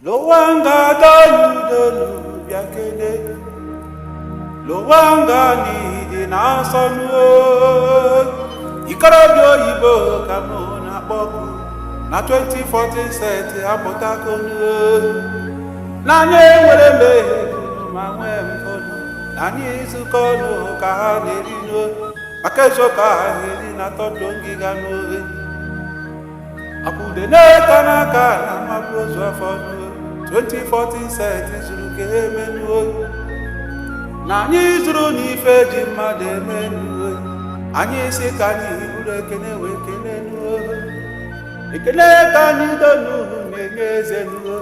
Lowanga donu donu biakene Lowanga ni di na sonu Ikorobio Igbo kamuna boku na 2014 set apụtakonu Nanye nwere mbe ma nwe mkono Nanye izukonu ka ha na-erino maka ezoka ha eri na tondo ngịga n'oge Akwude n'aka n'aka na mabụ ozu afọ 2014 set zuru ka emenuo na anyị zuru n'ife ji mmadụ emenuo anyị isi ka anyị bụrụ ekene wee kene nuo ekene ka anyị donu na-enye eze nuo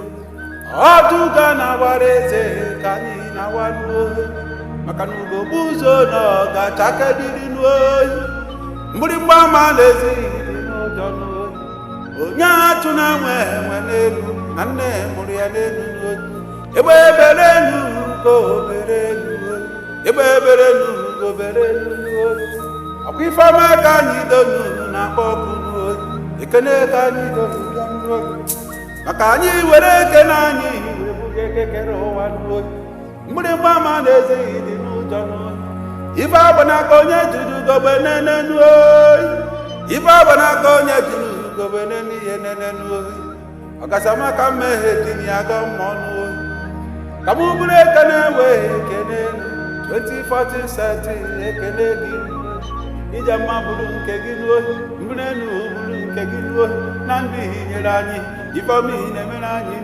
ọdụga na-awara eze ka anyị na-awanuo maka na ugogbu ụzọ na ọ ga-achakediri nuo mgbịrịgba ama na-ezi dị n'ụjọ nuo onye atụ na nwe enwe n'elu na nne mụrụ ya n'elu egbe ebere elu ka obere elu egbe ebere elu ka obere elu ọkwa ifeọma ka anyị donu na-akpọ ọkụ ekene ka anyị donu maka anyị were ekene anyị ebughị ekekere ụwa mgbịrịgba ama na-ezeghị dị n'ụjọ ife agba n'aka onye juru gobe nene ife agba n'aka onye juru gobe nene ihe nene ọgasamaka mmehie dị n'aga mmọnụ ka mụ bụrụ ekene wee ekene 2014 set ekene gị ije mma bụrụ nke gị mbụrụ enu bụrụ nke gị na ndị nyere anyị ifeọma na-emere anyị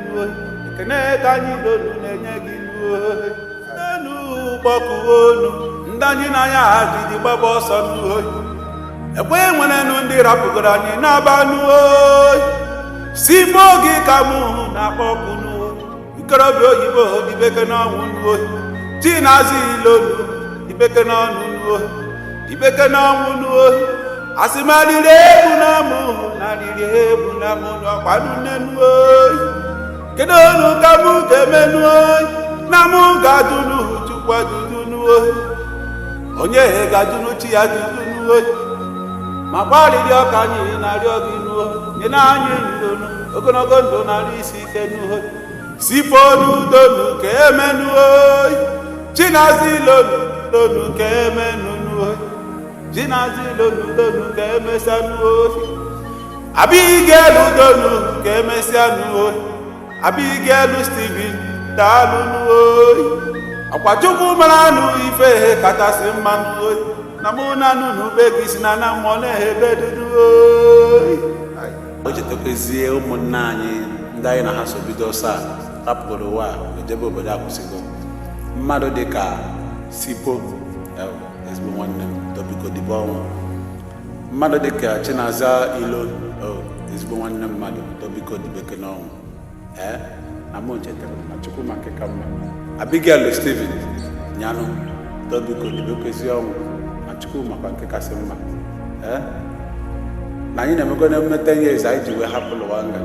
ekene ka anyị donu na-enye gị enu gbọkụwa olu ndị anyị n'anya ha jidi gbaba ọsọ ekwe nwerenu ndị rapụgoro anyị n'aba si mụ oge ka mụ na-akpọ ọkụ ikorobịa oyibo dibeke n'ọnwụ chinazi ilolu dibeke n'ọnụ dibeke n'ọnwụ asịmarịrị egbu na mụ na riri egbu na mụ n'ọkwanụ nnenu kedu onu ka mụ ga-emenu na mụ ga-adụnu chukwu adụdunu onye ga-adụnu chi ya dụdunu ma gbalịrị ọka anyị na-arịọ gị nye na anyị ndonu ogologo ndụ narị isi ike siponu donu ka emenu chinazi lonu donu ka emenu chinazi lonu donu ka emesianu Abigail donu ka emesianu Abigail Steven daalụnu ọkwachukwu mara anụ ife kachasị mmanụ na mụ na nụnụ be gị si na na mmụọ na-ebe dudu o chetakwezie ụmụnna anyị ndị anyị na ha so bido saa rapụgoro ụwa ejebe obodo akwụsịgo mmadụ dịka Sipo ezigbo nwanne m Tobiko Dibe ọnwụ mmadụ dịka Chinaza Ilo ezigbo nwanne mmadụ Tobiko Dibeke n'ọnwụ na mụ chetara na chukwu maka ka mma Abigail Steven nyanụ Tobiko Dibekezi ọnwụ na chukwu maka nke kasị mma na anyị na-emego na mmeta ihe eze anyị ji wee hapụ Lowanga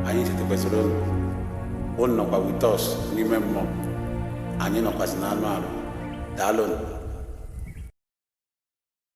anyị chetakwesịrị unu nọkwa with us n'ime mmụọ anyị nọkwasị n'anụ arụ daalụ